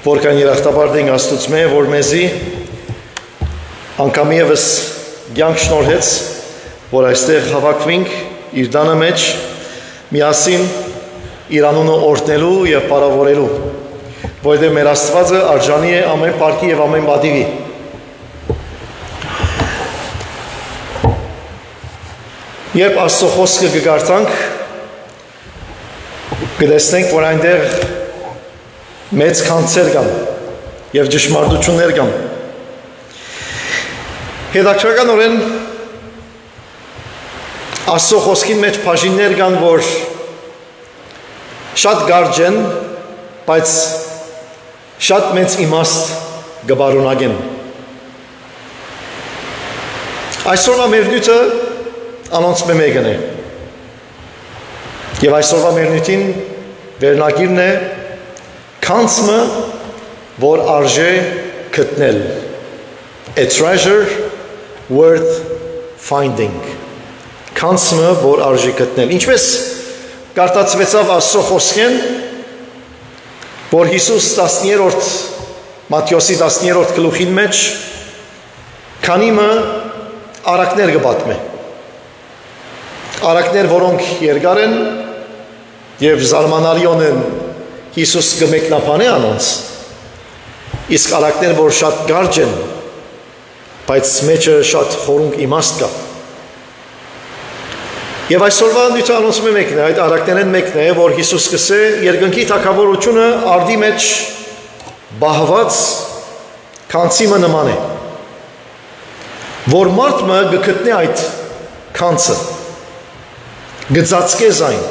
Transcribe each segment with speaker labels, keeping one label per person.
Speaker 1: Որքան երախտապարտ ենք Աստծուց մեր, որ մեզի անգամ ևս կյանք շնորհեց, որ այստեղ հավաքվենք իր տանը մեջ միասին իր անունը օրհնելու եւ բարավորելու, որովհետեւ մեր Աստվածը արժանի է ամեն փառքի եւ ամեն պատիվի։ Երբ Աստծո խոսքը կգարտանք, կտեսնենք, որ այնտեղ մեծ քանցեր կան եւ ճշմարտություններ կան։ Հետաքրքրականորեն Աստծո խոսքին մեջ բաժիններ կան, որ շատ կարճ են, բայց շատ մեծ իմաստ կբարունագեն։ Այսօրվա մեր նյութը անոնց մեկն է։ Եվ այսօրվա մեր նյութին վերնագիրն է քանցը, որ արժե գտնել, a treasure worth finding, քանցը, որ արժե գտնել։ Ինչպես կարտացվեցավ Աստծո խոսքեն, որ Հիսուս 10-րդ Մատթեոսի 10-րդ գլուխին մեջ քանիմը արակներ կպատմե։ Արակներ, որոնք երկար են եւ զարմանալիոն են Հիսուս կմեկնաբանե անոնց, իսկ արակներ, որ շատ կարճ են, բայց մեջը շատ խորունկ իմաստ կա։ Եվ այսօրվա նյութը անոնց մեկն է, այդ արակներեն մեկն է, որ Հիսուս կսե երկնքի թագավորությունը արդի մեջ բահված քանցիմը նման է, որ մարդը կգտնե այդ քանցը, գծածկե զայն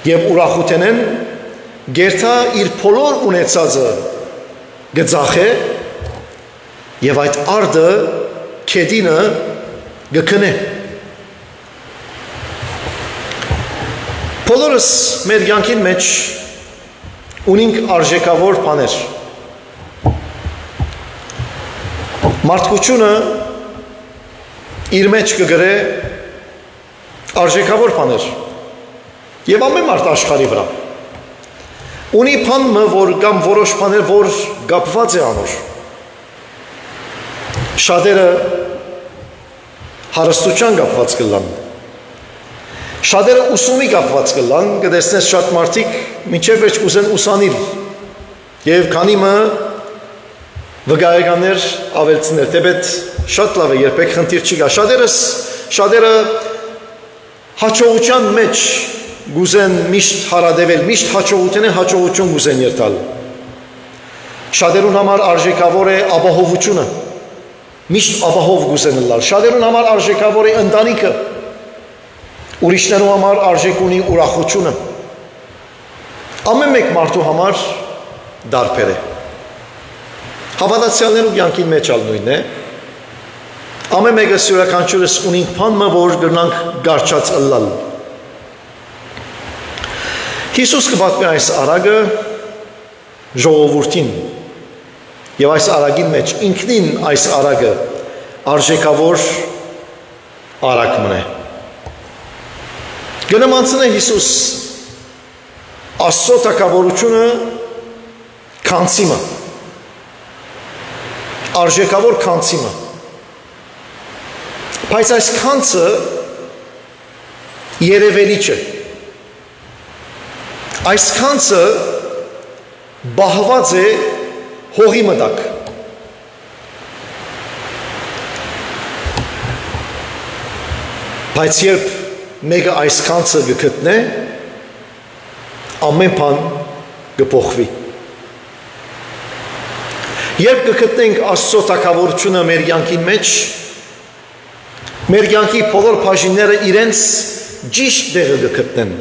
Speaker 1: եւ ուրախութենեն գերթա իր փոլոր ունեցածը գծախե եւ այդ արդը քեդինը գքնե։ Բոլորս մեր կյանքին մեջ ունենք արժեքավոր բաներ։ Մարդկությունը իր մեջ կգրե արժեքավոր բաներ եւ ամեն մարդ աշխարհի վրա ունի բանը, որ կամ որոշ բաներ, որ կապված է անոր։ Շատերը հարստության կապված կլան, շատերը ուսումի կապված կլան, կտեսնես շատ մարդիկ մինչև վերջ կուզեն ուսանիլ եւ քանիմը վկայականներ ավելցնել, թեպետ շատ լավ է, երբեք խնդիր չի գա։ Շատերը հաջողության մեջ գուզեն միշտ հարադեվել, միշտ հաջողություն գուզեն երթալ։ Շատերուն համար արժեքավոր է ապահովությունը, միշտ ապահով գուզեն լալ։ Շատերուն համար արժեքավոր է ընտանիքը, ուրիշներու համար արժեք ունի ուրախությունը։ Ամեն մեկ մարդու համար դարբեր է։ Հավատացյալներու կյանքին մեջ ալ նույնն է։ Ամեն մեկը յուրաքանչյուրս ունենք բանը, որ գնանք գարչած ըլլալ։ Հիսուս կպատմի այս արագը ժողովուրդին եւ այս արագին մեջ ինքնին այս արագը արժեքավոր արագ մնե։ Գնամանցն է Հիսուս Աստծո թագավորությունը քանցիմը, արժեքավոր քանցիմը։ Բայց այս քանցը երևելի չէ։ Այս քանցը բահված է հողի մտակ։ Բայց երբ մեկը այս քանցը կգտնե, ամեն բան կփոխվի։ Երբ կգտնենք Աստծո թագավորությունը մեր կյանքի մեջ, մեր կյանքի բոլոր բաժինները իրենց ճիշտ տեղը կգտնեն։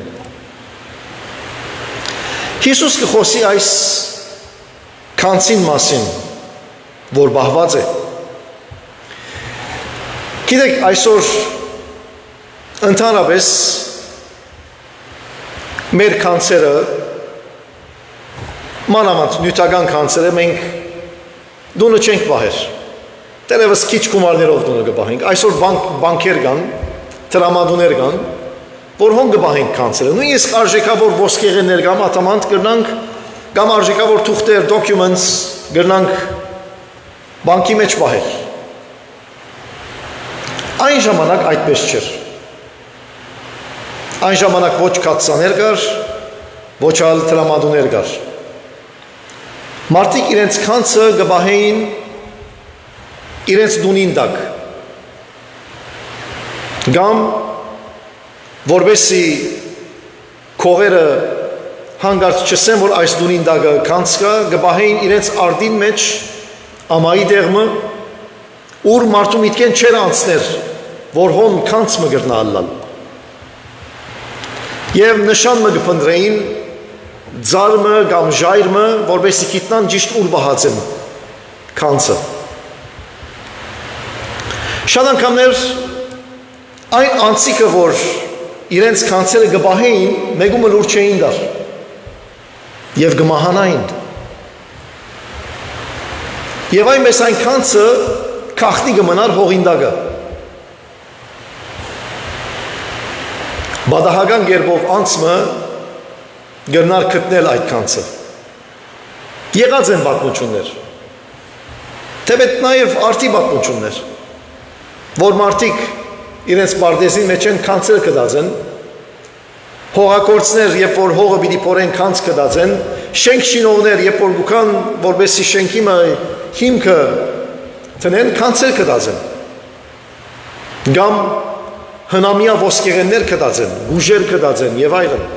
Speaker 1: Հիսուս կխոսի այս քանցին մասին, որ բահված է։ Գիտեք, այսօր ընդհանրապես մեր քանցերը, մանավանդ նյութական քանցերը մենք դունը չենք պահեր։ Դերևս քիչ գումարներով դունը կպահենք։ Այսօր բանկեր կան, տրամադուներ կան, որ հոն կպահենք քանցերը։ Նույնիսկ արժեքավոր ոսկեղեններ կամ ատամանդ կրնանք կամ արժեքավոր թուղթեր, documents գրնանք բանկի մեջ պահել։ Այն ժամանակ այդպես չէր։ Այն ժամանակ ոչ կաթսաներ կար, ոչ այլ տրամադուներ կար։ Մարդիկ իրենց քանցը գբահեին իրենց դունին տակ։ Կամ որբեսի քողերը հանգարց չսեն, որ այս դունին տակը քանց կա, գբահեին իրենց արդին մեջ ամայի դեղմը, ուր մարդու միտքեն չեր անցներ, որ հոն քանց մը գրնա ալլալ։ Եվ նշան մը գպնդրեին ձարմը կամ ժայրմը, որբեսի գիտնան ճիշտ ուր բահած են քանցը։ Շատ անգամներ այն անցիկը, որ իրենց քանցերը գբահեին, մեգումը լուր չէին դար և գմահանային։ Եվ այնպես այն քանցը քախնի գմնար հողինդագը։ Բադահական գերբով անցմը գրնար կտնել այդ քանցը։ Եղած են պատմություններ, թեպետ նաև արդի պատմություններ, որ մարդիկ իրենց պարդեզին մեջ են քանցեր կդածեն, հողակործներ, երբ որ հողը պիտի փորեն քանց կդածեն, շենք շինողներ, երբ որ գուքան, որբեսի շենքի հիմքը տնեն քանցեր կդածեն, կամ հնամյա ոսկեղեններ կդածեն, գուժեր կդածեն և այլն։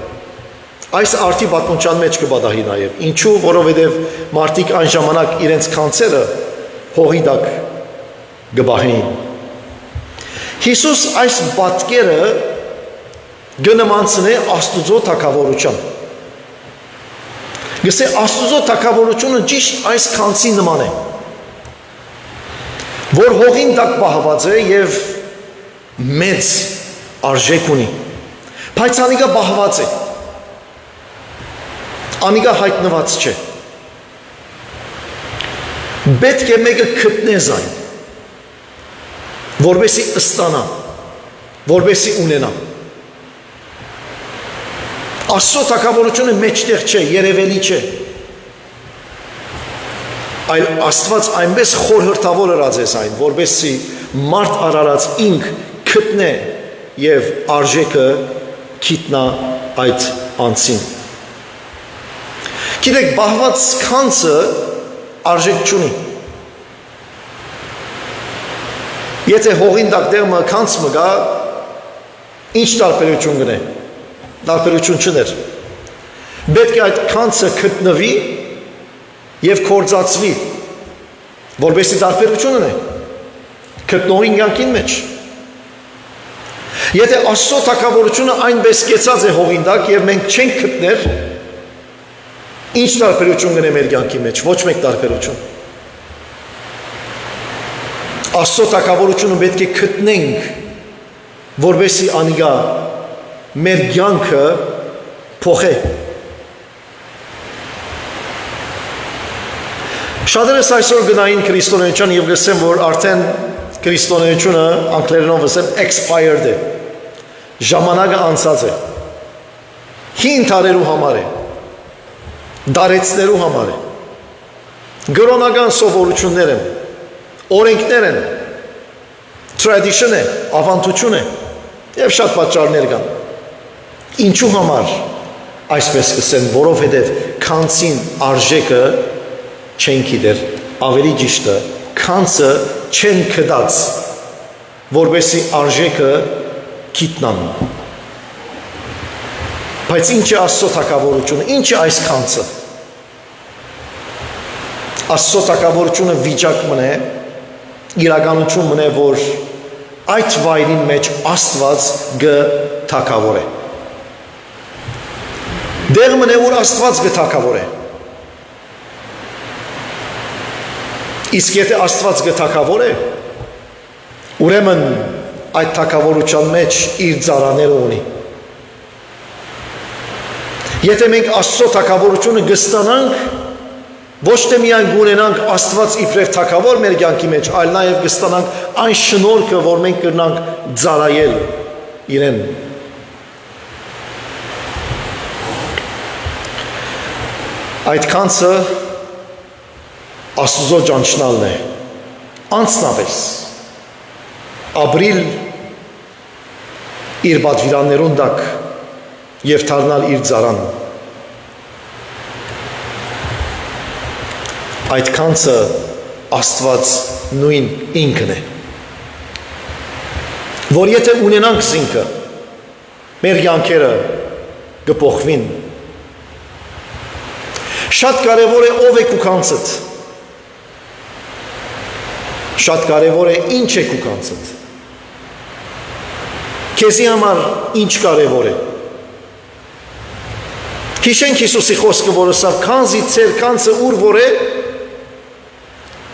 Speaker 1: Այս արդի պատմության մեջ կբադահի նաև, ինչու, որովհետև մարդիկ այն ժամանակ իրենց քանցերը հողի տակ գբահեին։ Հիսուս այս պատկերը գնմանցն է Աստուծո թագավորության։ Գսե Աստուծո թագավորությունը ճիշտ այս քանցի նման է, որ հողին տակ պահված է և մեծ արժեք ունի, բայց անիգա պահված է, անիգա հայտնված չէ։ Պետք է մեկը գտնես այն, որբեսի ստանա, որբեսի ունենա։ Աստծո թագավորությունը մեջտեղ չէ, երևելի չէ, այլ Աստված այնպես խորհրդավոր ըրած այն, որբեսի մարդ արարած ինք գտնե և արժեքը գիտնա այդ անձին։ Գիտեք, բահված քանցը արժեք չունի։ Եթե հողին տակ դեղմը քանց մը գա, ինչ տարբերություն գնե։ Տարբերություն չներ։ Պետք է այդ քանցը գտնվի և կործածվի, որբեսի տարբերություն ունի գտնողին կյանքին մեջ։ Եթե Աստծո թագավորությունը այնպես կեցած է հողին տակ և մենք չենք գտներ, ինչ տարբերություն գնե մեր կյանքի մեջ, ոչ մեկ տարբերություն։ Աստծո թագավորությունը պետք է գտնենք, որբեսի անիգա մեր կյանքը փոխե։ Շատերս այսօր գնային քրիստոնեության և գսեմ, որ արդեն քրիստոնեությունը անգլերենով ասեմ expired է, ժամանակը անցած է, հին տարերու համար է, դարեցներու համար է, գրոնական սովորություններ են, օրենքներ են, tradition է, ավանդություն է և շատ պատճառներ կան։ Ինչու համար այսպես կսեն, որովհետև քանցին արժեքը չեն գիտեր, ավելի ճիշտը, քանցը չեն կդած, որբեսի արժեքը գիտնան։ Բայց ինչ է Աստծո թագավորությունը, ինչ է այս քանցը։ Աստծո թագավորությունը վիճակ մնե, իրականություն մնե, որ այդ վայրին մեջ Աստված գթագավոր է։ Դեղ մնե, որ Աստված գթագավոր է։ Իսկ եթե Աստված գթագավոր է, ուրեմն այդ թագավորության մեջ իր ծառաները ունի։ Եթե մենք Աստծո թագավորությունը գստանանք, ոչ թե միայն գունենանք Աստված իբրև թագավոր մեր կյանքի մեջ, այլ նաև գստանանք այն շնորհքը, որ մենք կրնանք ծառայել իրեն։ Այդ կանցը Աստուծո ճանչնալն է, անցնավես, ապրիլ իր բադվիրաններուն դակ և թարնալ իր ձարան։ Այդ կանցը Աստված նույն ինքն է, որ եթե ունենանք զինքը, մեր յանքերը կփոխվին։ Շատ կարևոր է ով է քու կանցդ, շատ կարևոր է ինչ է քու կանցդ, քեզի համար ինչ կարևոր է։ Հիշենք Հիսուսի խոսքը, որ ասավ, քանզի ձեր կանցը ուր որ է,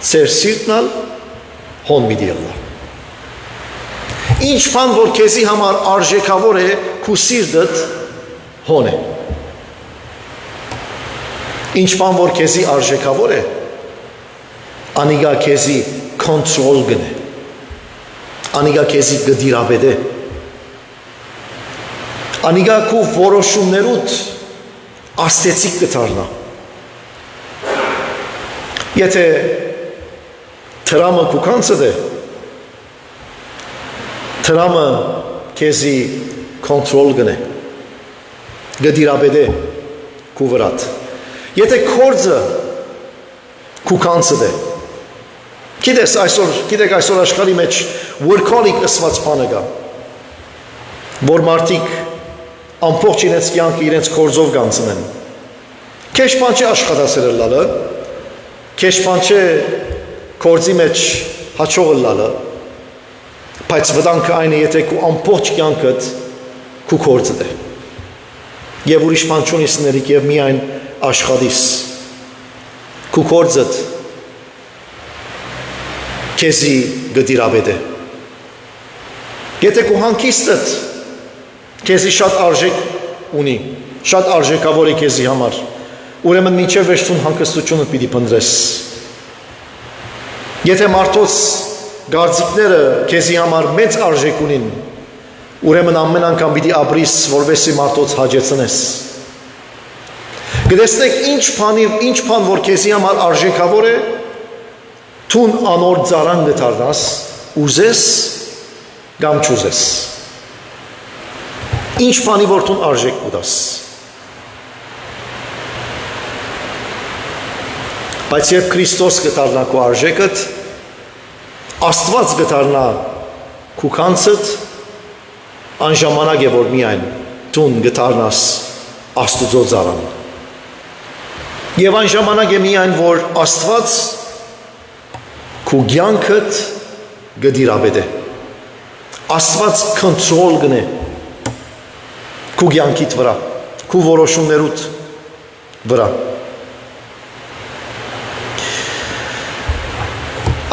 Speaker 1: ձեր սիրտն ալ հոն մի դիլա։ Ինչ բան որ քեզի համար արժեքավոր է, քու սիրտդ հոն է։ Ինչ բան որ քեզի արժեքավոր է, անիգա քեզի կոնտրոլ գնե, անիգա քեզի գդիրաբեդե, անիգա քու որոշումներուդ աստեցիկ կդառնա։ Եթե թրամը քու կանցդ է, թրամը քեզի կոնտրոլ գնե, գդիրաբեդե քու վրատ։ Եթե քորձը քու կանցդ է, գիտեք այսօր աշխարհի մեջ workaholic ըսված բանը կա, որ մարդիկ ամբողջ իրենց կյանքը իրենց քորձով կանցնեն։ Քեզ բան չէ աշխատասեր լալը, քեզ բան չէ քորձի մեջ հաճողը լալը, բայց վտանգը այն է, եթե քու ամբողջ կյանքդ քու քորձդ է, եւ ուրիշ բան չունիս ներիք եւ միայն աշխատիս, քու քորձդ քեզի գդիրաբեդ է։ Եթե քու հանգիստդ քեզի շատ արժեք ունի, շատ արժեքավոր է քեզի համար, ուրեմն մինչև վերջում հանգստությունը պիտի փնտրես։ Եթե մարդոց գարձիկները քեզի համար մեծ արժեք ունին, ուրեմն ամեն անգամ պիտի ապրիս, որովհետեւ մարդոց հաջեցնես։ Գտեսնեք ինչ բան որ քեզի համար արժեքավոր է, թուն անոր ծարան գտարնաս, ուզես կամ չուզես։ Ինչ բանի որ թուն արժեք կուտաս։ Բայց երբ Քրիստոս գտարնա քու արժեքդ, Աստված գտարնա քու կանցդ, այն ժամանակ է որ միայն թուն գտարնաս Աստուծո ծարան։ Եվ այն ժամանակ է միայն որ Աստված քու կյանքդ գդիրաբեդ է։ Աստված կոնտրոլ գնե քու կյանքիդ վրա, քու որոշումներուդ վրա։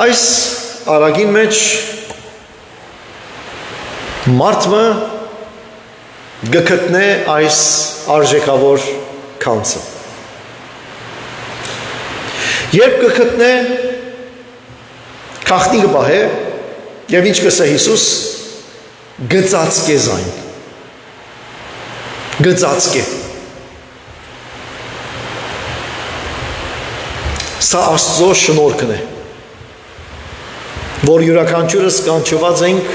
Speaker 1: Այս արագին մեջ մարդը գտնե այս արժեքավոր կանցը։ Երբ գտնե քախնի կբահե եւ ինչ կսե Հիսուս, գծածկե զայն, գծածկե։ Սա Աստծո շնորհքն է, որ յուրաքանչյուրս կանչված ենք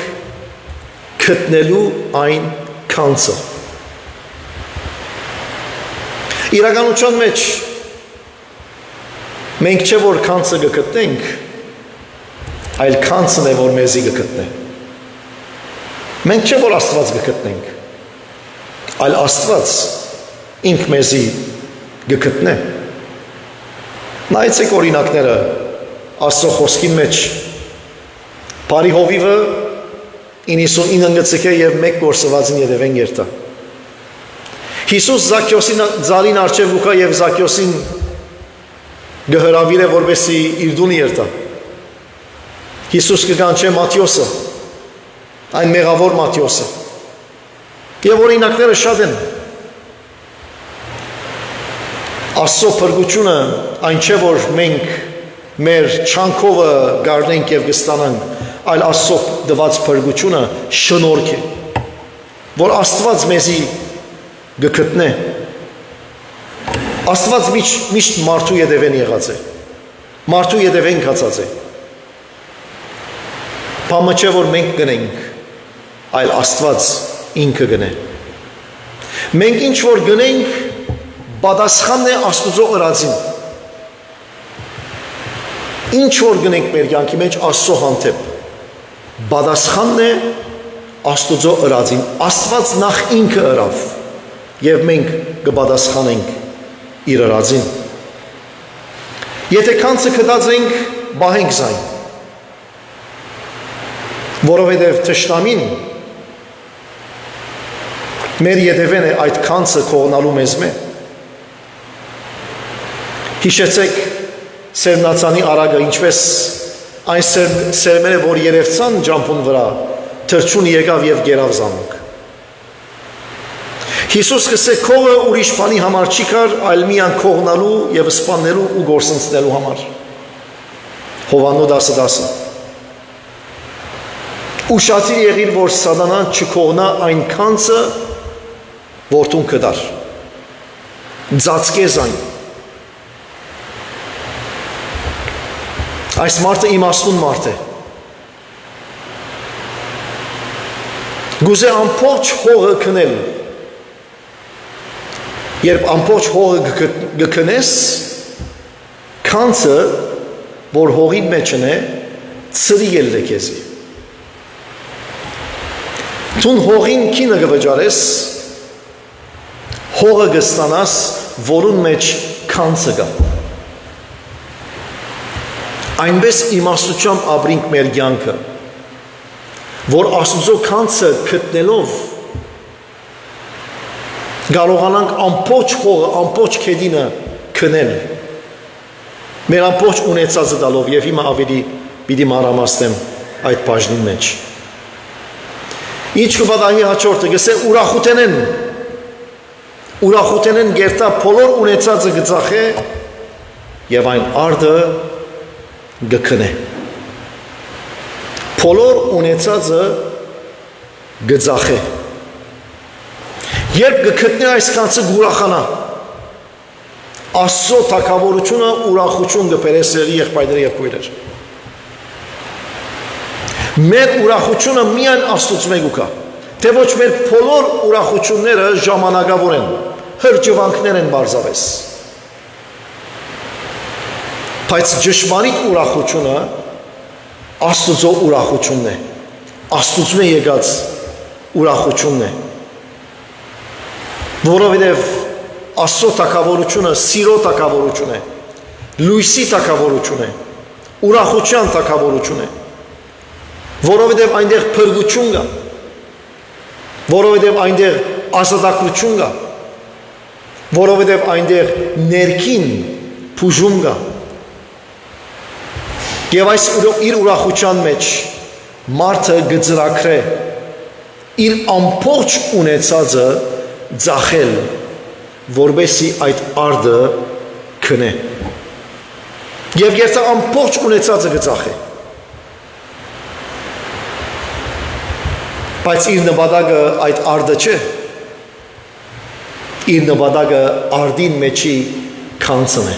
Speaker 1: գտնելու այն կանցը։ Իրականության մեջ մենք չէ որ կանցը գտնենք, այլ կանցն է որ մեզի գտնե։ Մենք չէ որ Աստված գտնենք, այլ Աստված ինք մեզի գտնե։ Նայեցեք օրինակները Աստծո խոսքի մեջ, Բարի հովիվը 99 գծկե եւ 1 գործվածին յետևեն երթա։ Հիսուս Զաքյոսին ծարին արջև լուկա եւ Զաքյոսին գհրավիր է որպեսի իր դունի երթա։ Հիսուս կկանչե Մատթեոսը, այն մեղավոր Մատթեոսը։ Եվ օրինակները շատ են։ Աստծո փրկությունը այն չէ որ մենք մեր չանքովը գարնենք եւ կստանանք, այլ Աստծո դված փրկությունը շնորհք է, որ Աստված մեզի գտնե։ Աստված միշտ մարդու ետևեն եղած է, մարդու ետևեն կացած է, բամը չէ, որ մենք գնենք, այլ Աստված ինքը գնե, մենք ինչ որ գնենք, պատասխանն է Աստուծո ըրածին, ինչ որ գնենք մեր կյանքի մեջ Աստծո հանդեպ, պատասխանն է Աստուծո ըրածին, Աստված նախ ինքը ըրավ, և մենք կպատասխանենք իր ըրածին, եթե քանցը կդած ենք, բահենք զայն, որովհետև թշնամին մեր ետևեն է այդ քանցը կողնալու մեզ մե, հիշեցեք սերմնացանի արագը, ինչպես այն սերմերը, որ երևցան ջամփուն վրա, թրջուն եկավ և գերավ զանոք, Հիսուս կսե քողը ուրիշ բանի համար չի կար, այլ միան կողնալու և սպաննելու ու գործընծնելու համար։ Հովաննու 10:10 Ուշացիր եղիր, որ սատանան չկողնա այն քանցը, որտուն կդար։ Ձացկեզ այն։ Այս մարդը իմաստուն մարդ է։ Գուզե ամբողջ հողը քնել։ Երբ ամբողջ հողը գքնես, քանցը, որ հողին մեջն է, ծրի ելն է քեզի։ Տուն հողին կինը գվճարես, հողը գստանաս, որուն մեջ քանցը գա։ Այնպես իմաստությամբ ապրինք մեր կյանքը, որ Աստուծո քանցը գտնելով կարողանանք ամբողջ հողը, ամբողջ քեդինը քնել, մեր ամբողջ ունեցածը տալով, և հիմա ավելի պիտի մանրամասնեմ այդ բաժնի մեջ։ Ինչ կպատահի հաջորդը, գսե ուրախութենեն գերտա բոլոր ունեցածը գծախե և այն արդը գքնե։ Բոլոր ունեցածը գծախե։ Երբ գտնի այս կանցը գուրախանա, Աստծո թագավորությունը ուրախություն գբերե սիրելի եղբայրներ և քույրեր։ Մեր ուրախությունը միայն Աստծուց մեկ կա, թե ոչ մեր բոլոր ուրախությունները ժամանակավոր են, հրճվանքներ են բարձավես։ Բայց ճշմարիտ ուրախությունը Աստծո ուրախությունն է, Աստծուց մե եկած ուրախությունն է, որովհետև Աստծո թագավորությունը սիրո թագավորություն է, լույսի թագավորություն է, ուրախության թագավորություն է, որովհետև այնտեղ փրկություն կա, որովհետև այնտեղ ազատագրություն կա, որովհետև այնտեղ ներքին բուժում կա, և այս իր ուրախության մեջ մարդը գծրակրե իր ամբողջ ունեցածը ձախել, որբեսի այդ արդը քնե և երթա ամբողջ ունեցածը գծախե, բայց իր նպատակը այդ արդը չէ, իր նպատակը արդին մեջի քանցն է։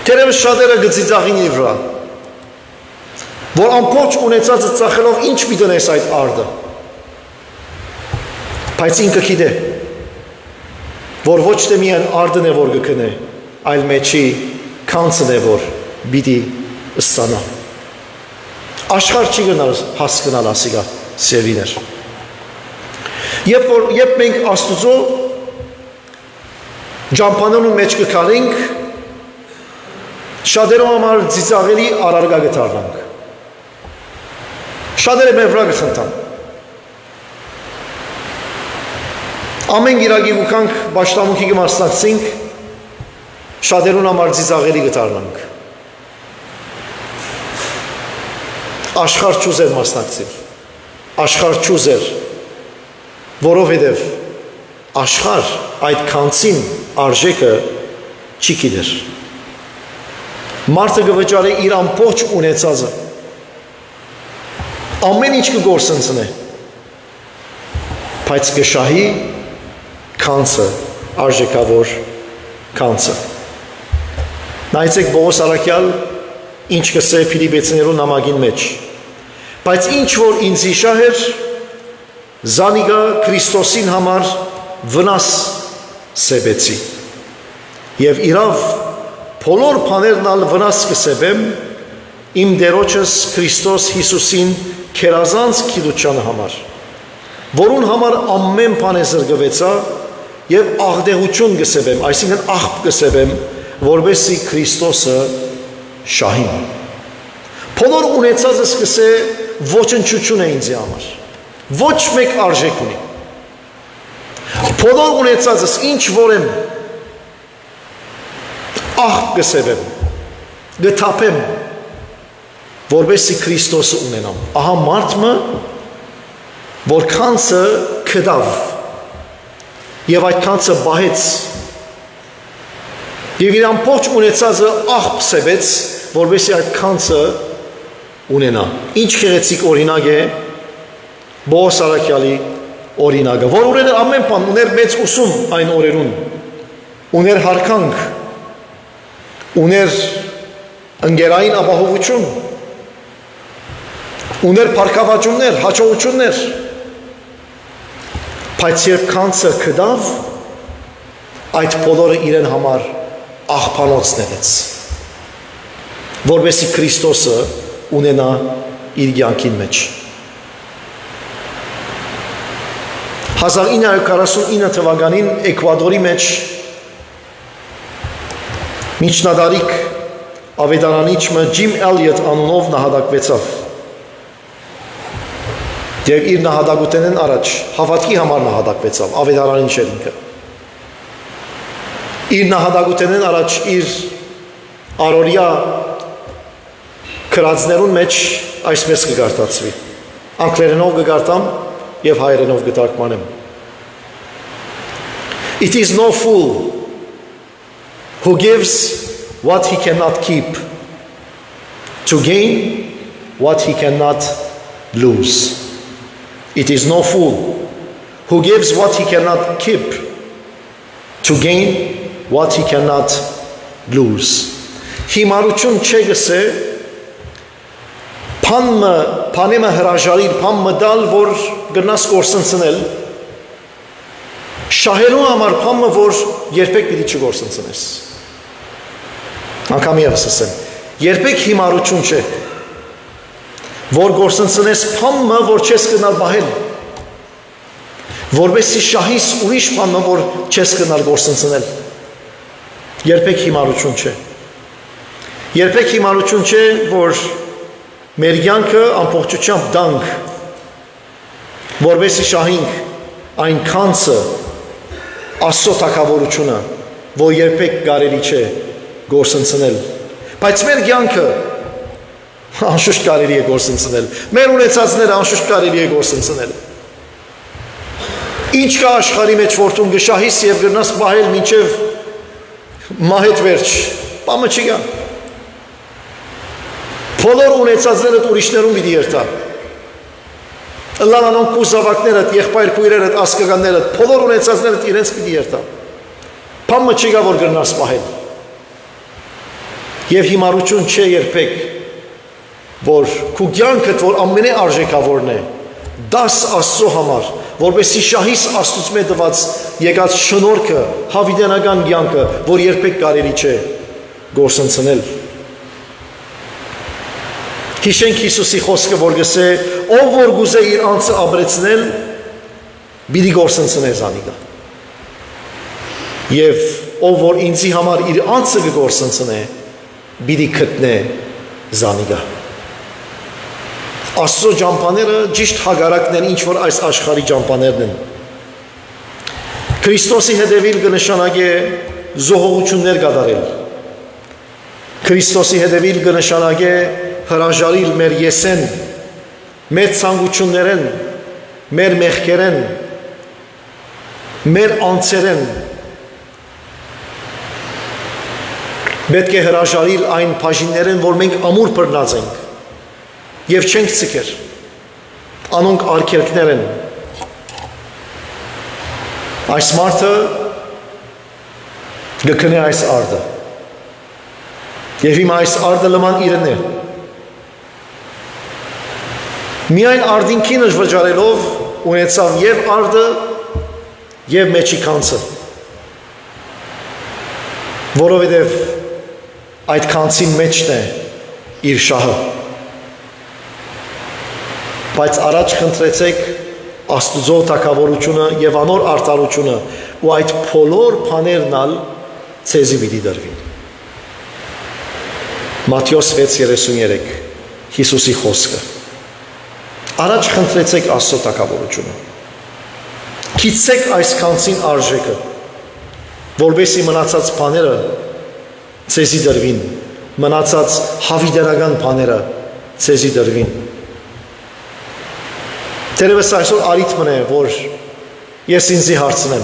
Speaker 1: Թերևս շատերը գծիծաղին իր վրա, որ ամբողջ ունեցածը ծախելով ինչ մի տնես այդ արդը, բայց ինքը գիտե, որ ոչ թե միայն արդն է, որ գքնե, այլ մեջի քանցն է, որ պիտի ստանա։ Աշխարհ չի գնալ հասկանալ ասիկա սերիներ։ Երբ մենք Աստուծո ջամփանունու մեջ կգալենք, շատերու համար ծիծաղելի արարգա կդառնանք։ Շատերը մեր վրա կխնդան։ Ամեն գիրագի ուկանք պաշտամունքի կմասնակցենք, շատերուն համար ծիծաղելի կդառնանք։ Աշխարհ չուզեր մասնակցել, աշխարհ չուզեր, որովհետև աշխարհ այդ քանցին արժեքը չի գիտեր։ Մարդը կվճարի իր ամբողջ ունեցածը, ամեն ինչ կգործընծնե, բայց կշահի քանցը, արժեքավոր քանցը։ Նայեցեք Պողոս առաքյալ ինչ կսե Փիլիպեցիներու նամակին մեջ։ Բայց ինչ որ ինձի շահ էր, զանիգա Քրիստոսին համար վնաս սեբեցի։ Եվ իրավ բոլոր բաներն ալ վնաս կսեբեմ իմ դերոջս Քրիստոս Հիսուսին քերազանց գիտության համար, որուն համար ամեն բան է զրկվեցա եւ աղդեղություն կսեբեմ, այսինքն աղբ կսեբեմ, որովհետեւ Քրիստոսը շահին։ Բոլոր ունեցածս կսե ոչնչություն է ինձ համար։ Ոչ մեկ արժեք ունի։ Բոլոր ունեցածս ինչ որ եմ աղբ կսեբեմ, գտապեմ, որովհետեւ Քրիստոսը ունենամ։ Ահա մարդը, որ քանցը կդավ եւ այդ քանցը բահեց եւ իր ամբողջ ունեցածը աղբ սեբեց, որովհետեւ այդ քանցը ունենա։ Ինչ գեղեցիկ օրինակ է Պողոս առաքյալի օրինակը, որ ուներ ամեն բան, ուներ մեծ ուսում այն օրերուն, ուներ հարկանք, ուներ ընկերային ապահովություն, ուներ փառքավաճումներ, հաջողություններ, բայց երբ քանցը կդավ, այդ բոլորը իրեն համար աղբանոց ներեց, որովհետեւ Քրիստոսը ունենա իր կյանքին մեջ։ 1949 թվականին Էկվադորի մեջ միջնադարիկ ավետարանիչը Ջիմ Էլիոթ անունով նահատակվեցավ եւ իր նահատակութենեն առաջ հավատքի համար նահատակվեցավ ավետարանիչ էր ինքը։ Իր նահատակութենեն առաջ իր առօրյա քրածներուն մեջ այսպես կգարտացվի։ Անգլերենով կգարտամ եւ հայերենով կտարգմանեմ։ It is no fool who gives what he cannot keep to gain what he cannot lose. It is no fool who gives what he cannot keep to gain what he cannot lose. Հիմարություն չէ գսե Փանեմը հրաժարիլ, փամը դալ, որ գնաս կորսնցնել, շահելու համար փամը, որ երբեք պիտի չգորսնցնես։ Անգամ եւս ասեմ, երբեք հիմարություն չէ, որ գորսնցնես փամը, որ չես գնալ բահել, որովհետեւ շահիս ուրիշ փամը, որ չես գնալ գորսնցնել, երբեք հիմարություն չէ։ Երբեք հիմարություն չէ, որ մեր կյանքը ամբողջությամբ դանք, որովհետեւ շահինք այն քանցը Աստծո թագավորությունը, որ երբեք կարելի չէ գործընծնել։ Բայց մեր կյանքը անշուշտ կարելի է գործընծնել։ Մեր ունեցածները անշուշտ կարելի է գործընծնել։ Ինչ կա աշխարհի մեջ որտուն գշահիս եւ գնաս բահել մինչեւ մահետ վերջ, բամը չկա։ Բոլոր ունեցածներդ ուրիշներուն պիտի երթա։ Լանանոն կու զավակներդ, եղբայր քույրերդ, ասկականներդ, բոլոր ունեցածներդ իրենց պիտի երթա։ Բամը չկա որ գրնաս պահել։ Եվ հիմարություն չէ երբեք, որ քու կյանքդ, որ ամենե արժեքավորն է, դաս Աստծո համար, որովհետեւ շահիս Աստծուց մե տված եկած շնորհքը, հավիտենական կյանքը, որ երբեք կարելի չէ գործընծնել։ Հիշենք Հիսուսի խոսքը, որ գսե, ով որ գուզե իր անձը ապրեցնել, պիտի գործընծնե զանիգա։ Եվ ով որ ինձի համար իր անձը կգործընծնե, պիտի գտնե զանիգա։ Աստծո ճամփաները ճիշտ հագարակն են, ինչ որ այս աշխարհի ճամփաներն են։ Քրիստոսի հետևիլ կնշանակե զոհողություններ կատարել։ Քրիստոսի հետևիլ կնշանակե հրաժարիլ մեր եսեն, մեր ցանկություններեն, մեր մեղքերեն, մեր անձերեն։ Պետք է հրաժարիլ այն բաժիններեն, որ մենք ամուր բռնած ենք եւ չենք ցկեր։ Անոնք արգելքներ են։ Այս մարդը գկնե այս արդը։ Եվ հիմա այս արդը լման իրեն է։ Միայն արդինքին վճարելով ունեցավ և արդը և մեջի կանցը, որովհետև այդ կանցին մեջն է իր շահը։ Բայց առաջ խնդրեցեք Աստուծո թագավորությունը և անոր արդարությունը ու այդ բոլոր բաներն ալ ցեզի պիտի դրվին։ Մատթեոս 6:33 Հիսուսի խոսքը։ Առաջ խնդրեցեք Աստծո թագավորությունը։ Քիծեք այս կանցին արժեքը, որովհետեւ մնացած բաները ցեզի դրվին, մնացած հավիտենական բաները ցեզի դրվին։ Տերևս այսօր արիթմն է, որ ես ինձի հարցնեմ,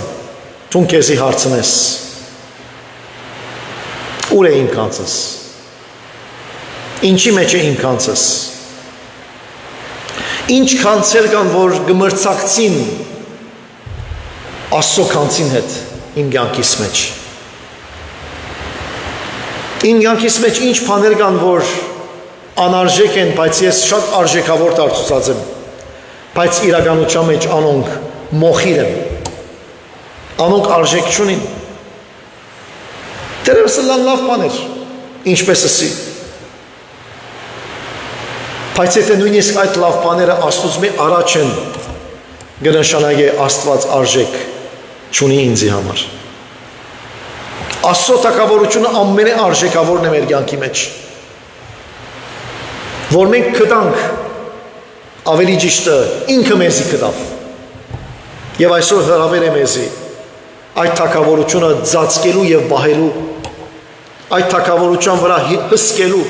Speaker 1: դու քեզի հարցնես, ուր է իմ կանցս, ինչի մեջ է իմ կանցս, ինչ կանցեր կան, որ գմրցակցին Աստծո կանցին հետ իմ կյանքիս մեջ, իմ կյանքիս մեջ ինչ բաներ կան, որ անարժեք են, բայց ես շատ արժեքավոր դարձած եմ, բայց իրականության մեջ անոնք մոխիր են, անոնք արժեք չունին։ Տերևս լավ բաներ, ինչպես ասի։ Բայց եթե նույնիսկ այդ լավ բաները Աստծո առաջ են, կնշանակի Աստված արժեք չունի ինձի համար։ Աստծո թագավորությունը ամենաարժեքավորն է մեր կյանքի մեջ, որ մենք գտանք, ավելի ճիշտը ինքը մեզի գտավ։ Եվ այսօր հրավեր է մեզի այդ թագավորությունը ծածկելու և բահելու, այդ թագավորության վրա հսկելու,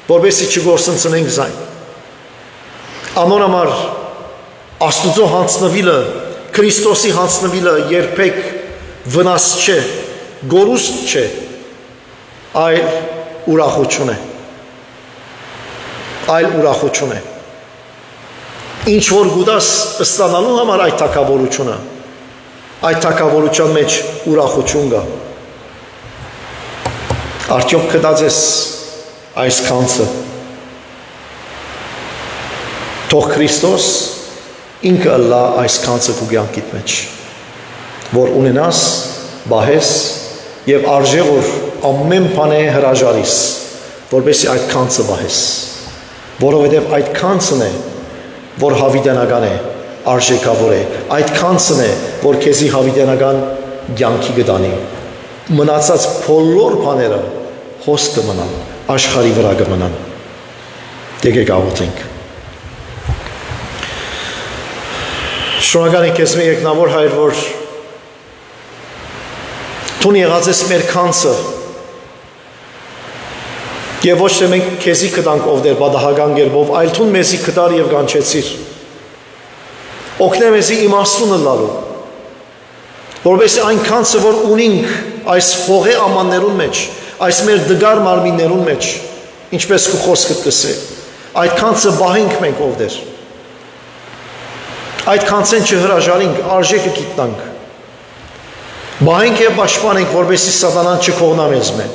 Speaker 1: որպեսզի չգործընծնենք ձայն։ Անոր համար Աստուծո հանձնվելը, Քրիստոսի հանձնվելը երբեք վնաս չէ, գորուստ չէ, այլ ուրախություն է։ Այլ ուրախություն է։ Ինչ որ գուտաս ստանալու համար այդ թագավորությունը, այդ թագավորության մեջ ուրախություն կա։ Արդյոք գտած ես այս կանցը։ Թող Քրիստոս ինքը ըլլա այս կանցը քու կյանքիդ մեջ, որ ունենաս, բահես և արժե որ ամեն բան է հրաժարիս, որպեսզի այդ կանցը բահես, որովհետև այդ կանցն է, որ հավիտենական է, արժեքավոր է, այդ կանցն է, որ քեզի հավիտենական կյանքի կտանի։ Մնացած բոլոր բաները հոս կմնան, աշխարհի վրա կմնան։ Եկեք աղոթենք։ Շնորհակալ ենք քեզ մեր երկնավոր Հայր, որ դու եղած ես մեր կանցը, և ոչ թե մենք քեզի կտանք ով դեր բադահական գերբով, այլ դու մեզի կտար և կանչեցիր։ Օգնե մեզի իմաստունը լալու, որովհետև այն կանցը, որ ունենք այս հողե ամաններուն մեջ, այս մեր դգար մարմիններուն մեջ, ինչպես քու խոսքդ կսե, այդ կանցը բահենք մենք ով դեր։ Այդ կանցեն չհրաժարենք, արժեքը գիտնանք։ Բահենք և պաշտպանենք, որպեսզի սատանան չքողնա մեզ մե։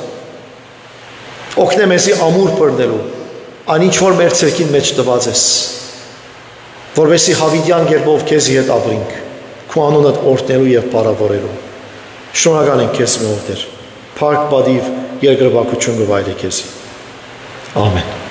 Speaker 1: Օգնե մեզի ամուր բռնելու, այն ինչ որ մեր ցերքին մեջ տված ես, որպեսզի հավիտյան կերպով քեզի հետ ապրենք, քու անունդ օրհնելու և փառավորելու։ Շնորհակալ ենք քեզ, մեր Տեր, փառք, պատիվ, երկրպագություն կվայելե քեզի։ Ամեն։